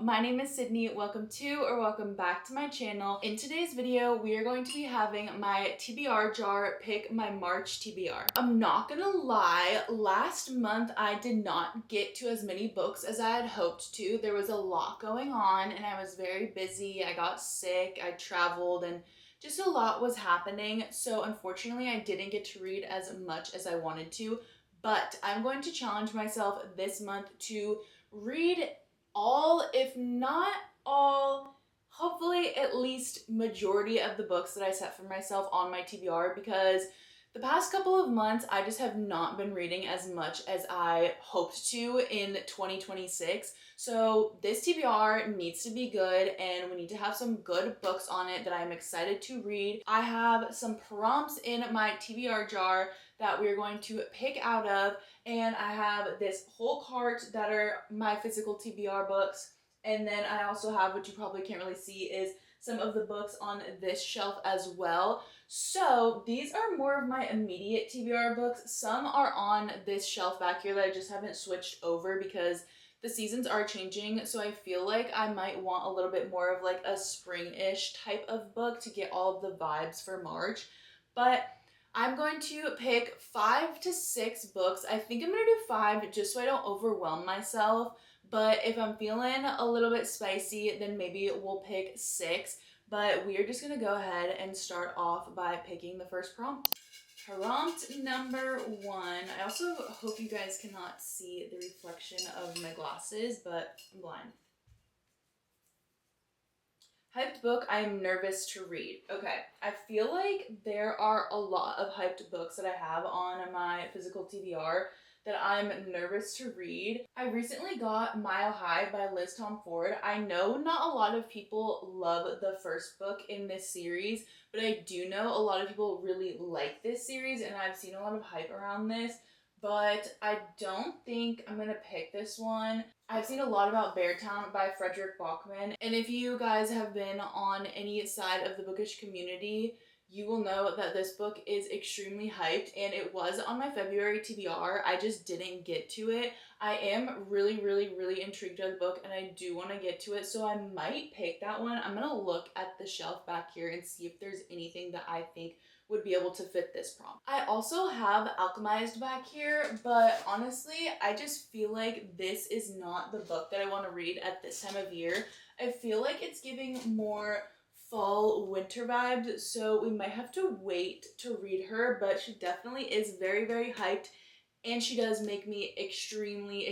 my name is Sydney. Welcome to or welcome back to my channel. In today's video, we are going to be having my TBR jar pick my March TBR. I'm not gonna lie, last month I did not get to as many books as I had hoped to. There was a lot going on and I was very busy. I got sick, I traveled, and just a lot was happening. So unfortunately, I didn't get to read as much as I wanted to, but I'm going to challenge myself this month to read all, if not all, hopefully at least majority of the books that I set for myself on my TBR, because the past couple of months I just have not been reading as much as I hoped to in 2026. So this TBR needs to be good and we need to have some good books on it that I'm excited to read. I have some prompts in my TBR jar that we're going to pick out of, and I have this whole cart that are my physical TBR books, and then I also have, what you probably can't really see, is some of the books on this shelf as well. So these are more of my immediate TBR books. Some are on this shelf back here that I just haven't switched over because the seasons are changing, so I feel like I might want a little bit more of like a spring-ish type of book to get all of the vibes for March. But I'm going to pick 5 to 6 books. I think I'm going to do 5 just so I don't overwhelm myself. But if I'm feeling a little bit spicy, then maybe we'll pick 6. But we are just going to go ahead and start off by picking the first prompt. Prompt number 1. I also hope you guys cannot see the reflection of my glasses, but I'm blind. Hyped book I am nervous to read. Okay, I feel like there are a lot of hyped books that I have on my physical TBR that I'm nervous to read. I recently got Mile High by Liz Tom Ford. I know not a lot of people love the first book in this series, but I do know a lot of people really like this series, and I've seen a lot of hype around this, but I don't think I'm gonna pick this one. I've seen a lot about Beartown by Frederick Bachman, and if you guys have been on any side of the bookish community, you will know that this book is extremely hyped, and it was on my February TBR. I just didn't get to it. I am really intrigued by the book, and I do want to get to it, so I might pick that one. I'm gonna look at the shelf back here and see if there's anything that I think would be able to fit this prompt. I also have Alchemized back here, but honestly, I just feel like this is not the book that I want to read at this time of year. I feel like it's giving more fall winter vibes, so we might have to wait to read her, but she definitely is very hyped, and she does make me extremely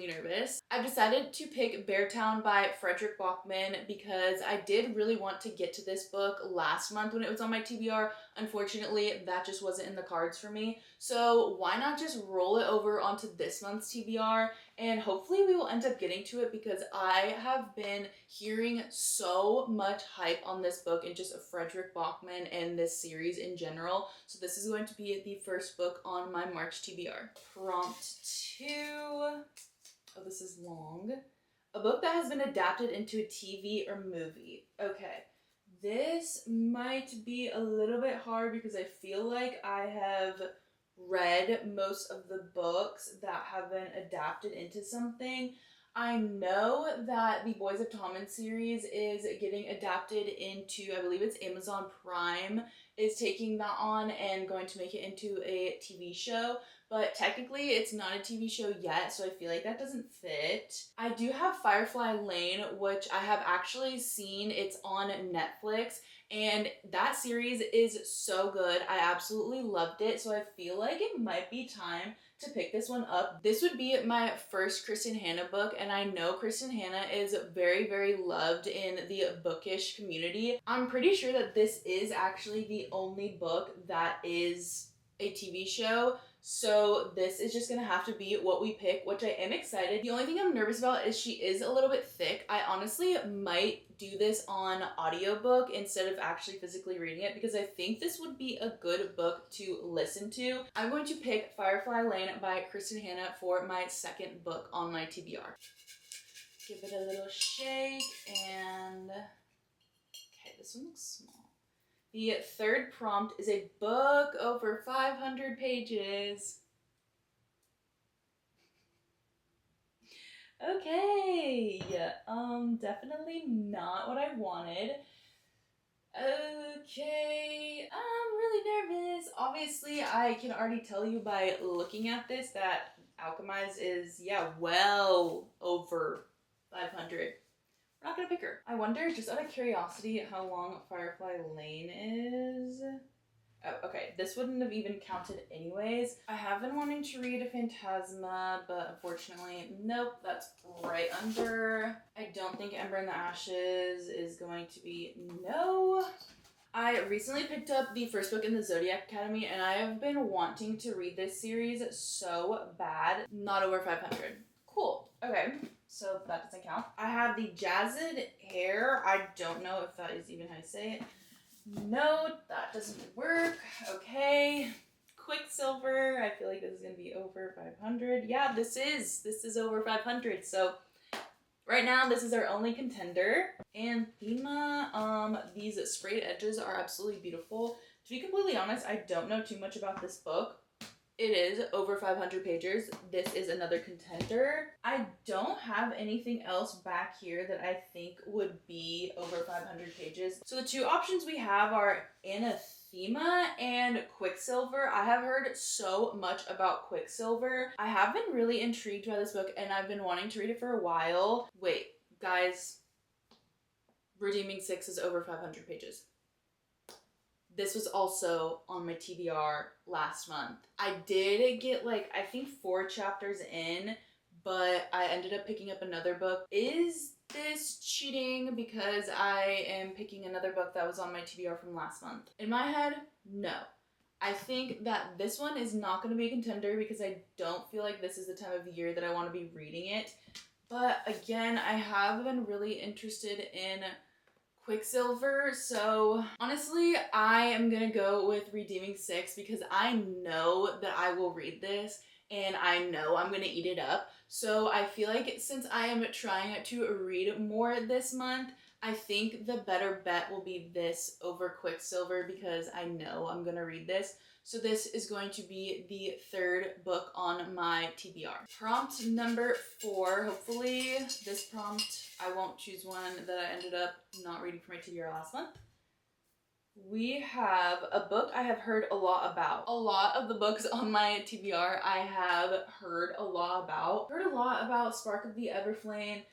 nervous. I've decided to pick Beartown by Frederick Bachman because I did really want to get to this book last month when it was on my TBR. Unfortunately, that just wasn't in the cards for me. So why not just roll it over onto this month's TBR, and hopefully we will end up getting to it because I have been hearing so much hype on this book and just Frederick Bachman and this series in general. So this is going to be the first book on my March TBR. Prompt 2. Oh, this is long. A book that has been adapted into a TV or movie. Okay, this might be a little bit hard because I feel like I have read most of the books that have been adapted into something. I know that the Boys of Tommen series is getting adapted into, I believe it's Amazon Prime is taking that on and going to make it into a TV show, but technically it's not a TV show yet, so I feel like that doesn't fit. I do have Firefly Lane, which I have actually seen. It's on Netflix, and that series is so good. I absolutely loved it, so I feel like it might be time to pick this one up. This would be my first Kristen Hanna book, and I know Kristen Hanna is very loved in the bookish community. I'm pretty sure that this is actually the only book that is a TV show, so this is just gonna have to be what we pick, which I am excited. The only thing I'm nervous about is she is a little bit thick. I honestly might do this on audiobook instead of actually physically reading it because I think this would be a good book to listen to. I'm going to pick Firefly Lane by Kristen Hanna for my second book on my TBR. Give it a little shake, and okay, this one looks small. The third prompt is a book over 500 pages. Okay, Definitely not what I wanted. Okay, I'm really nervous. Obviously, I can already tell you by looking at this that Alchemize is, yeah, well over 500. We're not gonna pick her. I wonder, just out of curiosity, how long Firefly Lane is. Oh, okay, this wouldn't have even counted anyways. I have been wanting to read Phantasma, but unfortunately, nope, that's right under. I don't think Ember in the Ashes is going to be, no. I recently picked up the first book in the Zodiac Academy, and I have been wanting to read this series so bad. Not over 500. Cool. Okay, so that doesn't count. I have the Jazzed Hair. I don't know if that is even how you say it. No, that doesn't work. Okay. Quicksilver. I feel like this is going to be over 500. Yeah, this is over 500. So right now, this is our only contender. And Thema, these sprayed edges are absolutely beautiful. To be completely honest, I don't know too much about this book. It is over 500 pages. This is another contender. I don't have anything else back here that I think would be over 500 pages. So the two options we have are Anathema and Quicksilver. I have heard so much about Quicksilver. I have been really intrigued by this book and I've been wanting to read it for a while. Wait, guys. Redeeming 6 is over 500 pages. This was also on my TBR last month. I did get I think 4 chapters in, but I ended up picking up another book. Is this cheating because I am picking another book that was on my TBR from last month? In my head, no. I think that this one is not going to be a contender because I don't feel like this is the time of year that I want to be reading it. But again, I have been really interested in Quicksilver, so honestly, I am gonna go with Redeeming 6 because I know that I will read this and I know I'm gonna eat it up. So I feel like since I am trying to read more this month, I think the better bet will be this over Quicksilver because I know I'm gonna read this. So this is going to be the third book on my TBR. Prompt number 4. Hopefully this prompt, I won't choose one that I ended up not reading for my TBR last month. We have a book I have heard a lot about. A lot of the books on my TBR I have heard a lot about. Heard a lot about Spark of the Everflame.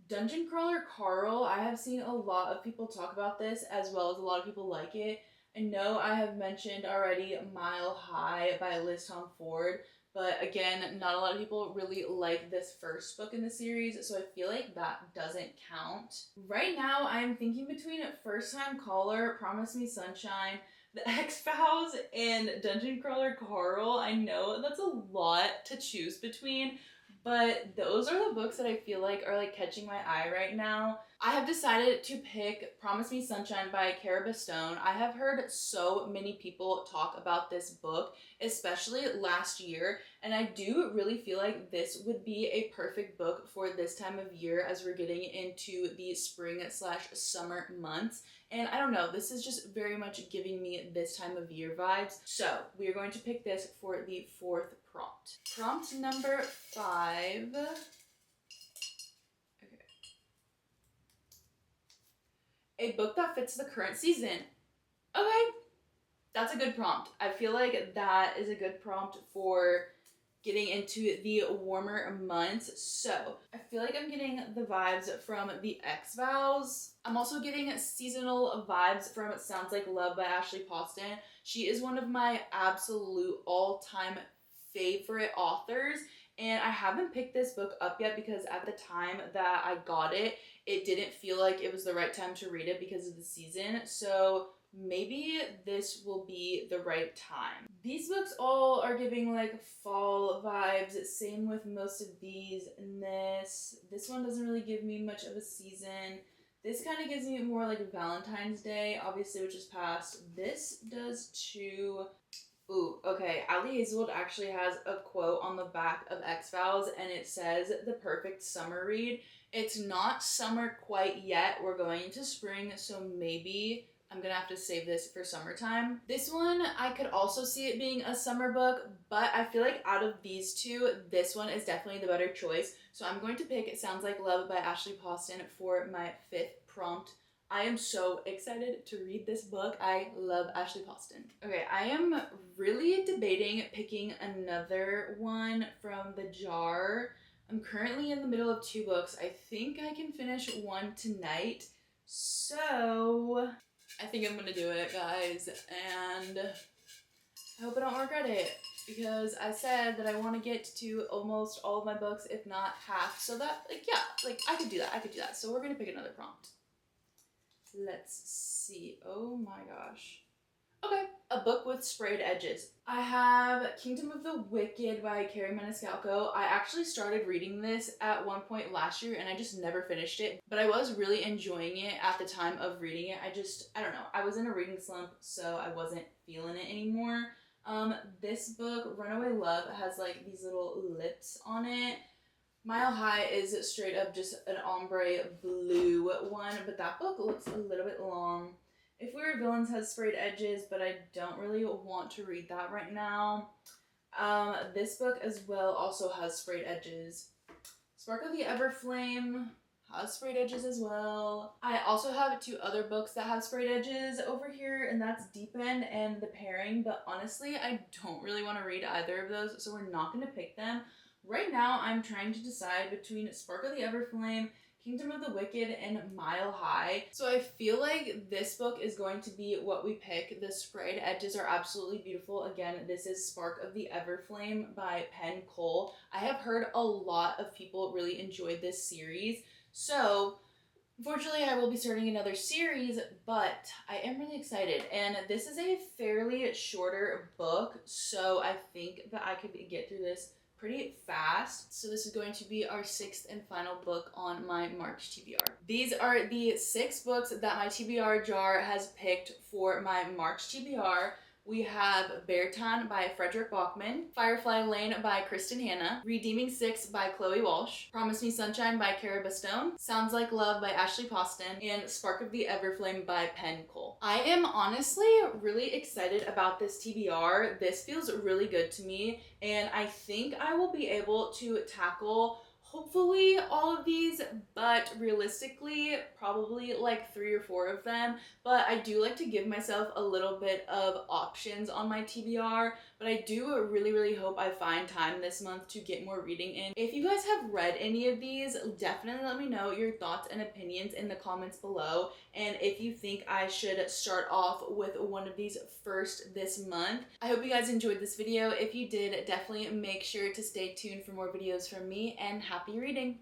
Dungeon Crawler Carl, I have seen a lot of people talk about this as well as a lot of people like it. I know I have mentioned already Mile High by Liz Tom Ford, but again, not a lot of people really like this first book in the series, so I feel like that doesn't count. Right now, I'm thinking between First Time Caller, Promise Me Sunshine, The X-Files, and Dungeon Crawler Carl. I know that's a lot to choose between, but those are the books that I feel like are catching my eye right now. I have decided to pick Promise Me Sunshine by Cara Bastone. I have heard so many people talk about this book, especially last year, and I do really feel like this would be a perfect book for this time of year as we're getting into the spring/summer months. And I don't know, this is just very much giving me this time of year vibes. So we are going to pick this for the 4th prompt. Prompt number 5. A book that fits the current season. Okay, that's a good prompt. I feel like that is a good prompt for getting into the warmer months. So I feel like I'm getting the vibes from the X-Files. I'm also getting seasonal vibes from It Sounds Like Love by Ashley Poston. She is one of my absolute all-time favorite authors. And I haven't picked this book up yet because at the time that I got it, it didn't feel like it was the right time to read it because of the season. So maybe this will be the right time. These books all are giving fall vibes. Same with most of these. And this one doesn't really give me much of a season. This kind of gives me more Valentine's Day, obviously, which is past. This does too. Ooh, okay. Ali Hazelwood actually has a quote on the back of X-Files, and it says, "The perfect summer read." It's not summer quite yet. We're going into spring, so maybe I'm gonna have to save this for summertime. This one, I could also see it being a summer book, but I feel like out of these two, this one is definitely the better choice. So I'm going to pick It Sounds Like Love by Ashley Poston for my 5th prompt. I am so excited to read this book. I love Ashley Poston. Okay, I am really debating picking another one from the jar. I'm currently in the middle of 2 books. I think I can finish one tonight. So I think I'm gonna do it, guys, and I hope I don't regret it, because I said that I want to get to almost all of my books, if not half, so that, like, yeah, like, I could do that, so we're gonna pick another prompt. Let's see, oh my gosh. Okay, a book with sprayed edges. I have Kingdom of the Wicked by Carrie Maniscalco. I actually started reading this at one point last year and I just never finished it, but I was really enjoying it at the time of reading it. I don't know, I was in a reading slump, so I wasn't feeling it anymore. This book, Runaway Love, has like these little lips on it. Mile High is straight up just an ombre blue one, but that book looks a little bit long. If We Were Villains has sprayed edges, but I don't really want to read that right now. This book as well also has sprayed edges. Spark of the Everflame has sprayed edges as well. I also have 2 other books that have sprayed edges over here, and that's Deep End and The Pairing, but honestly, I don't really want to read either of those, so we're not going to pick them. Right now, I'm trying to decide between Spark of the Everflame, Kingdom of the Wicked, and Mile High. So I feel like this book is going to be what we pick. The sprayed edges are absolutely beautiful. Again, this is Spark of the Everflame by Penn Cole. I have heard a lot of people really enjoyed this series. So unfortunately, I will be starting another series, but I am really excited. And this is a fairly shorter book, so I think that I could get through this pretty fast. So this is going to be our 6th and final book on my March TBR. These are the 6 books that my TBR jar has picked for my March TBR. We have Beartown by Frederick Bachman, Firefly Lane by Kristen Hanna, Redeeming Six by Chloe Walsh, Promise Me Sunshine by Cara Bastone, Sounds Like Love by Ashley Poston, and Spark of the Everflame by Penn Cole. I am honestly really excited about this TBR. This feels really good to me, and I think I will be able to tackle hopefully all of these, but realistically probably like 3 or 4 of them. But I do like to give myself a little bit of options on my TBR, but I do really hope I find time this month to get more reading in. If you guys have read any of these, definitely let me know your thoughts and opinions in the comments below, and if you think I should start off with one of these first this month. I hope you guys enjoyed this video. If you did, definitely make sure to stay tuned for more videos from me, and happy reading!